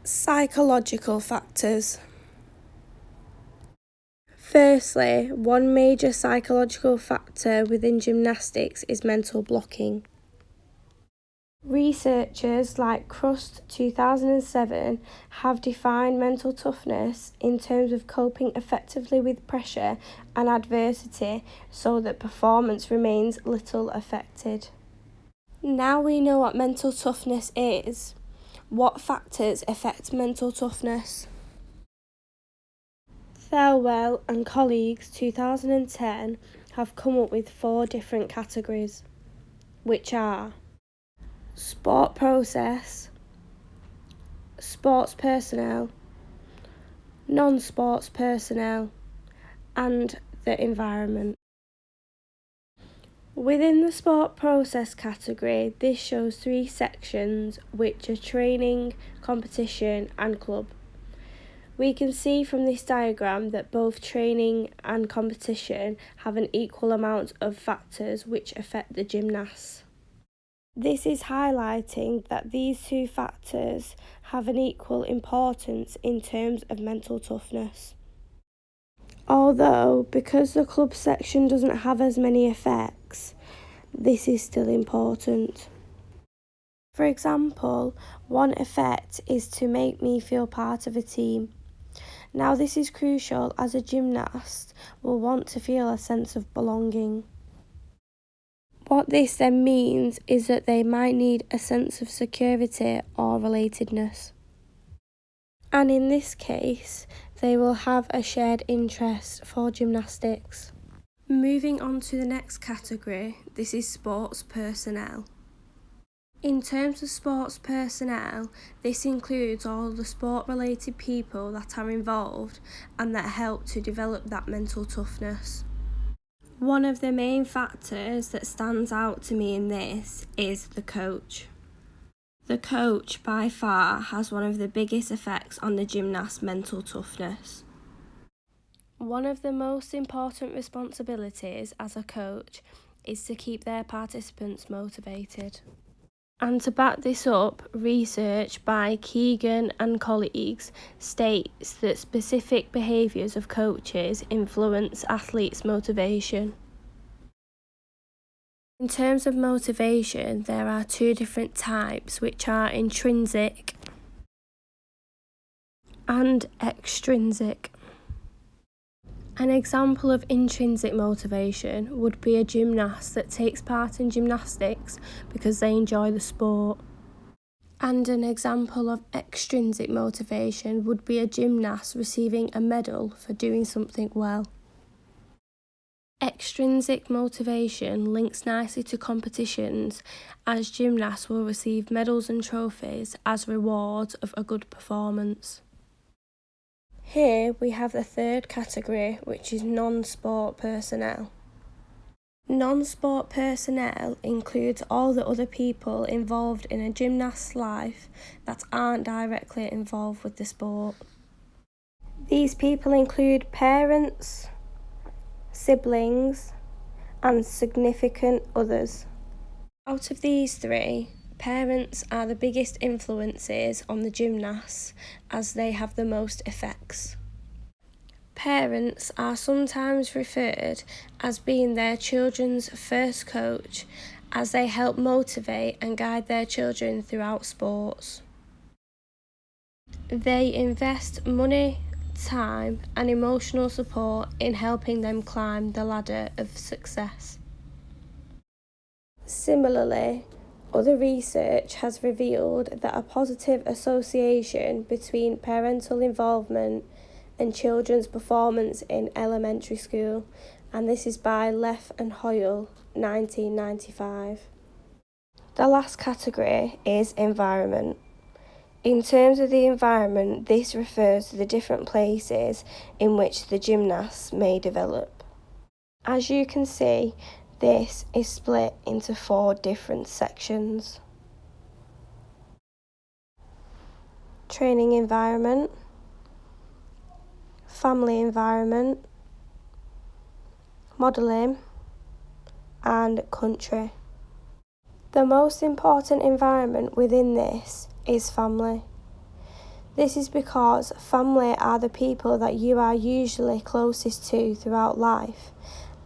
Psychological factors. Firstly, one major psychological factor within gymnastics is mental blocking. Researchers like Crust 2007 have defined mental toughness in terms of coping effectively with pressure and adversity so that performance remains little affected. Now we know what mental toughness is. What factors affect mental toughness? Thelwell and colleagues 2010 have come up with 4 different categories, which are sport process, sports personnel, non-sports personnel, and the environment. Within the sport process category, this shows 3 sections, which are training, competition, and club. We can see from this diagram that both training and competition have an equal amount of factors which affect the gymnast. This is highlighting that these 2 factors have an equal importance in terms of mental toughness. Although, because the club section doesn't have as many effects, this is still important. For example, one effect is to make me feel part of a team. Now this is crucial as a gymnast will want to feel a sense of belonging. What this then means is that they might need a sense of security or relatedness. And in this case, they will have a shared interest for gymnastics. Moving on to the next category, this is sports personnel. In terms of sports personnel, this includes all the sport-related people that are involved and that help to develop that mental toughness. One of the main factors that stands out to me in this is the coach. The coach, by far, has one of the biggest effects on the gymnast's mental toughness. One of the most important responsibilities as a coach is to keep their participants motivated. And to back this up, research by Keegan and colleagues states that specific behaviours of coaches influence athletes' motivation. In terms of motivation, there are 2 different types, which are intrinsic and extrinsic. An example of intrinsic motivation would be a gymnast that takes part in gymnastics because they enjoy the sport. And an example of extrinsic motivation would be a gymnast receiving a medal for doing something well. Extrinsic motivation links nicely to competitions, as gymnasts will receive medals and trophies as rewards of a good performance. Here we have the 3rd category, which is non-sport personnel. Non-sport personnel includes all the other people involved in a gymnast's life that aren't directly involved with the sport. These people include parents, siblings, and significant others. Out of these 3, parents are the biggest influences on the gymnasts as they have the most effects. Parents are sometimes referred as being their children's first coach as they help motivate and guide their children throughout sports. They invest money, time and emotional support in helping them climb the ladder of success. Similarly, other research has revealed that a positive association between parental involvement and children's performance in elementary school, and this is by Leff and Hoyle, 1995. The last category is environment. In terms of the environment, this refers to the different places in which the gymnasts may develop. As you can see, this is split into 4 different sections. Training environment, family environment, modelling, and country. The most important environment within this is family. This is because family are the people that you are usually closest to throughout life,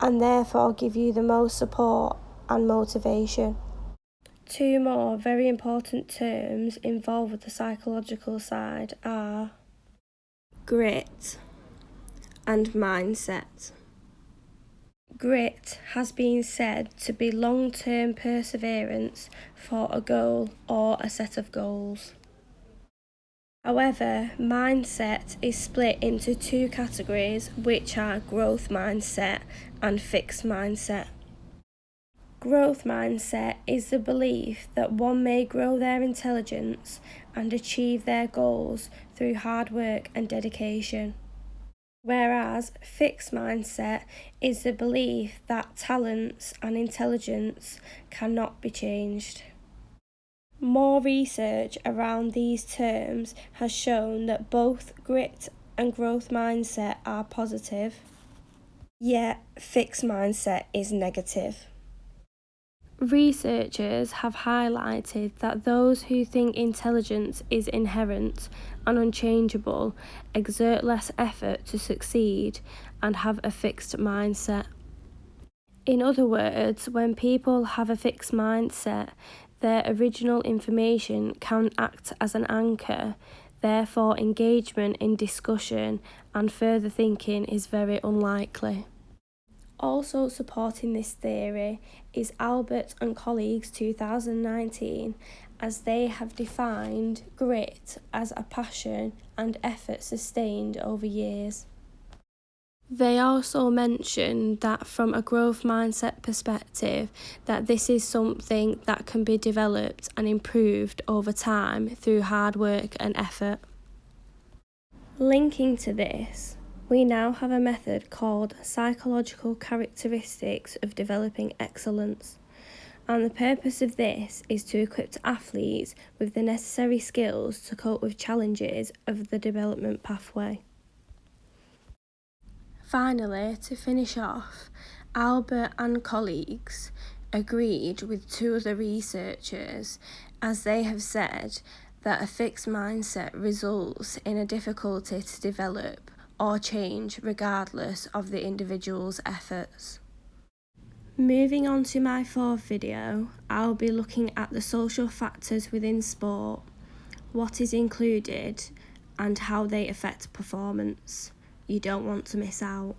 and therefore give you the most support and motivation. Two more very important terms involved with the psychological side are grit and mindset. Grit has been said to be long-term perseverance for a goal or a set of goals. However, mindset is split into two categories, which are growth mindset and fixed mindset. Growth mindset is the belief that one may grow their intelligence and achieve their goals through hard work and dedication. Whereas fixed mindset is the belief that talents and intelligence cannot be changed. More research around these terms has shown that both grit and growth mindset are positive, yet fixed mindset is negative. Researchers have highlighted that those who think intelligence is inherent and unchangeable exert less effort to succeed and have a fixed mindset. In other words, when people have a fixed mindset, their original information can act as an anchor, therefore engagement in discussion and further thinking is very unlikely. Also supporting this theory is Albert and colleagues 2019, as they have defined grit as a passion and effort sustained over years. They also mentioned that from a growth mindset perspective, that this is something that can be developed and improved over time through hard work and effort. Linking to this, we now have a method called Psychological Characteristics of Developing Excellence, and the purpose of this is to equip athletes with the necessary skills to cope with challenges of the development pathway. Finally, to finish off, Albert and colleagues agreed with two other researchers, as they have said that a fixed mindset results in a difficulty to develop or change regardless of the individual's efforts. Moving on to my fourth video, I'll be looking at the social factors within sport, what is included, and how they affect performance. You don't want to miss out.